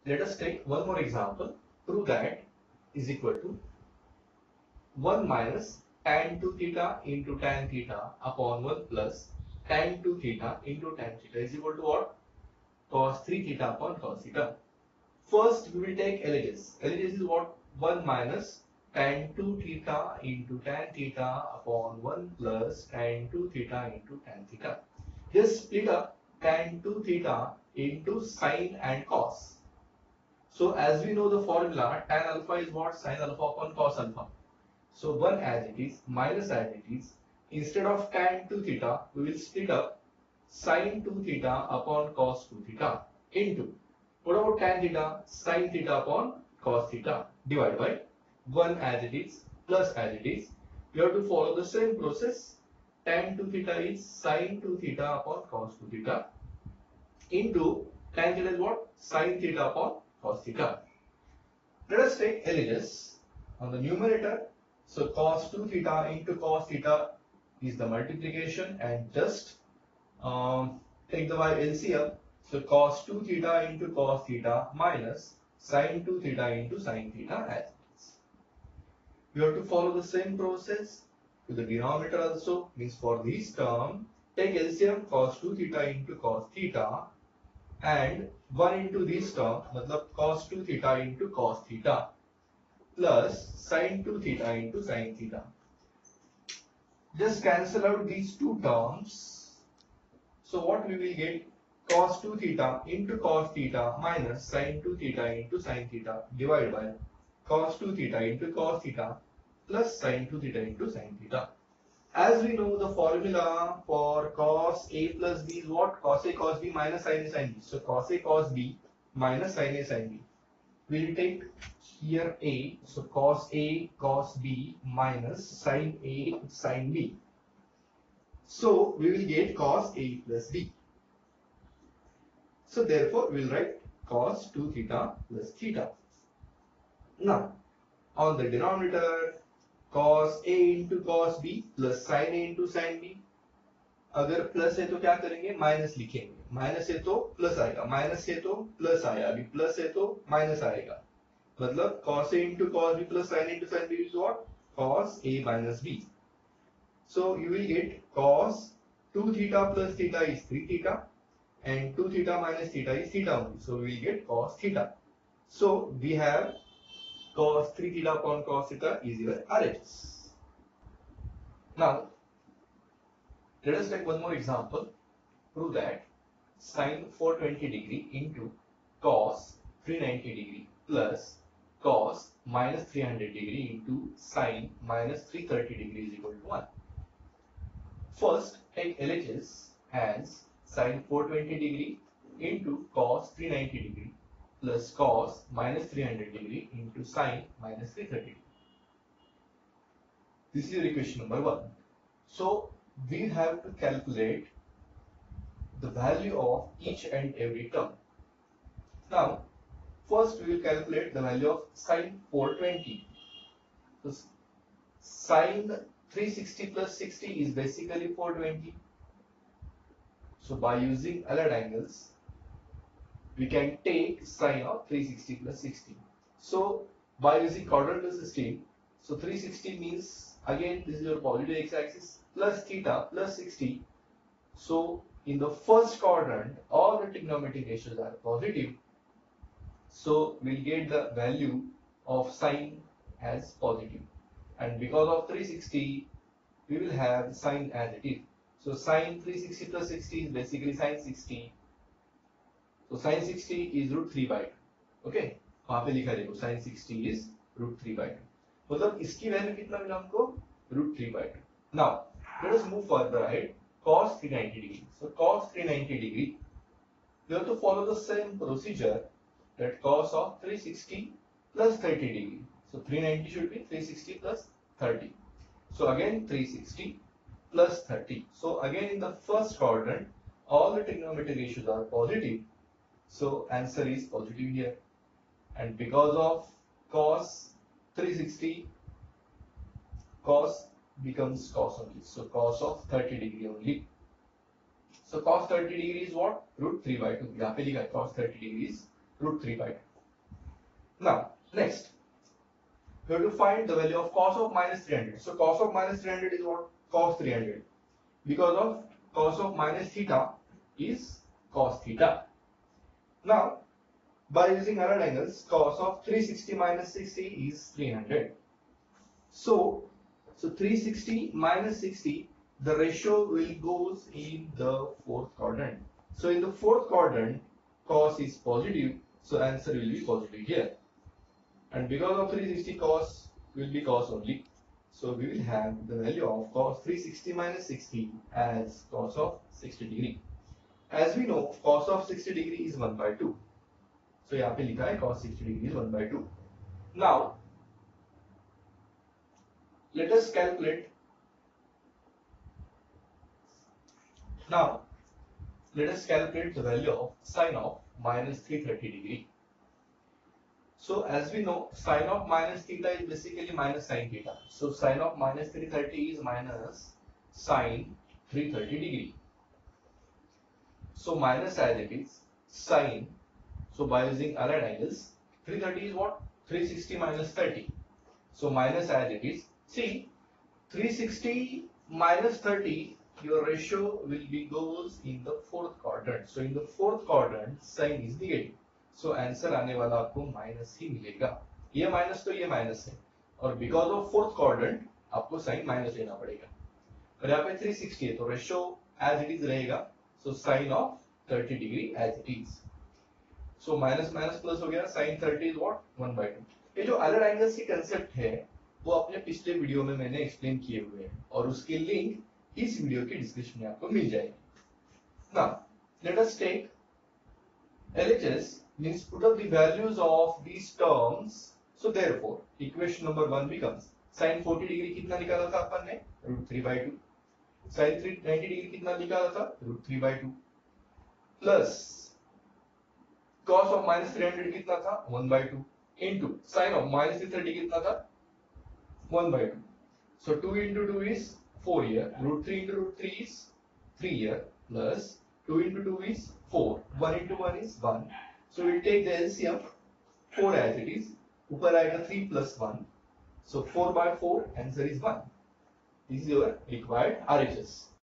Let us take one more example. Prove that is equal to 1 minus tan 2 theta into tan theta upon 1 plus tan 2 theta into tan theta is equal to what? Cos 3 theta upon cos theta. First, we will take LHS. LHS is what? 1 minus tan 2 theta into tan theta upon 1 plus tan 2 theta into tan theta. Just split up tan 2 theta into sine and cos. So as we know the formula, tan alpha is what? Sine alpha upon cos alpha. So 1 as it is, minus as it is. Instead of tan 2 theta, we will split up sine 2 theta upon cos 2 theta into, what about tan theta? Sine theta upon cos theta divided by 1 as it is plus as it is. You have to follow the same process. Tan 2 theta is sine 2 theta upon cos 2 theta into tan theta is what? Sine theta upon cos theta. Let us take LHS on the numerator. So cos 2 theta into cos theta is the multiplication, and just take the LCM. So cos 2 theta into cos theta minus sin 2 theta into sin theta as it is. You have to follow the same process to the denominator also. Means for this term, take LCM cos 2 theta into cos theta and 1 into this term, matlab cos 2 theta into cos theta plus sin 2 theta into sin theta. Just cancel out these two terms. So what we will get? Cos 2 theta into cos theta minus sin 2 theta into sin theta divided by cos 2 theta into cos theta plus sin 2 theta into sin theta. As we know, the formula for cos A plus B is what? Cos A cos B minus sin A sin B. So cos A cos B minus sin A sin B. We will take here A. So cos A cos B minus sin A sin B. So we will get cos A plus B. So therefore we will write cos 2 theta plus theta. Now on the denominator, cos A into cos B plus sin A into sin B. अगर plus है तो क्या करेंगे? Minus लिखेंगे. Minus है तो plus आएगा, minus है तो प्लस आया, अभी प्लस है तो माइनस आएगा. मतलब cos A into cos B plus sin A into sin B is what? Cos A minus B. So you will get cos 2 theta plus theta is 3 theta and 2 theta minus theta is theta only. So we will get cos theta. So we have cos 3 theta upon cos theta is your RHS. Now let us take one more example. Prove that sin 420 degree into cos 390 degree plus cos minus 300 degree into sin minus 330 degree is equal to 1. First, take LHS as sin 420 degree into cos 390 degree plus cos minus 300 degree into sin minus 330 degree. This is your equation number 1. So we have to calculate the value of each and every term. Now, first we will calculate the value of sin 420. So sin 360 plus 60 is basically 420. So by using allied angles, we can take sin of 360 plus 60. So by using quadrantal system, so 360 means, again this is your positive x-axis, plus theta plus 60. So in the first quadrant, all the trigonometric ratios are positive. So we'll get the value of sin as positive. And because of 360, we will have sin as it is. So sin 360 plus 60 is basically sin 60. So sin 60 is root 3 by 2. Okay, वहाँ पे लिखा देखो sin 60 is root 3 by 2. मतलब इसकी value कितना मिला हमको? Root 3 by 2. Now let us move further ahead. Cos 390 degree. So cos 390 degree, you have to follow the same procedure, that cos of 360 plus 30 degree. So 390 should be 360 plus 30. So again 360 plus 30. So again in the first quadrant, all the trigonometric ratios are positive. So answer is positive here. And because of cos 360, cos becomes cos only. So cos of 30 degree only. So cos 30 degree is what? Root 3 by 2. यहाँ पे लिखा है cos 30 degree is root 3 by 2. Now, next, we have to find the value of cos of minus 300. So cos of minus 300 is what? Cos 300. Because of cos of minus theta is cos theta. Now, by using other angles, cos of 360 minus 60 is 300. So 360 minus 60, the ratio will goes in the fourth quadrant. So in the fourth quadrant, cos is positive, so answer will be positive here. And because of 360, cos will be cos only. So we will have the value of cos 360 minus 60 as cos of 60 degree. As we know, cos of 60 degree is 1 by 2. So यहाँ पे लिखा है cos 60 degree is 1 by 2. Now, let us calculate. Now, let us calculate the value of sine of minus 330 degree. So as we know, sine of minus theta is basically minus sine theta. So sine of minus 330 is minus sine 330 degree. So minus as it is sine. So by using allied angles, 330 is what? 360 minus 30. So minus as it is. See, 360 minus 30, your ratio will be goes in the fourth quadrant. So in the fourth quadrant, sine is negative. So answer आने वाला आपको minus ही मिलेगा. ये minus तो ये minus है, और because of fourth quadrant आपको साइन माइनस लेना पड़ेगा. और यहाँ पे 360 है तो रेशियो एज इट इज रहेगा. So sine of 30 degree as it is. So minus minus plus हो गया. Sine 30 is what? 1/2. ये जो अलग एंगल्स की कंसेप्ट है वो अपने पिछले वीडियो में मैंने एक्सप्लेन किए हुए हैं, और उसकी लिंक इस वीडियो के डिस्क्रिप्शन में आपको मिल जाएगी. Now let us take LHS, means put up the values of these terms. So therefore, equation number 1 becomes sin 40 degree कितना निकाला था अपन ने? √3/2. sin 90 degree कितना निकाला था? √3/2. प्लस cos of minus 300 कितना था? 1/2. into sin of minus 330 कितना था? 1/2. So 2 into 2 is 4 here. √3 into √3 is 3 here. Plus 2 into 2 is 4. 1 into 1 is 1. So we'll take the LCM 4 as it is. ऊपर आएगा 3 plus 1. So 4/4 answer is 1. This is your required RHS.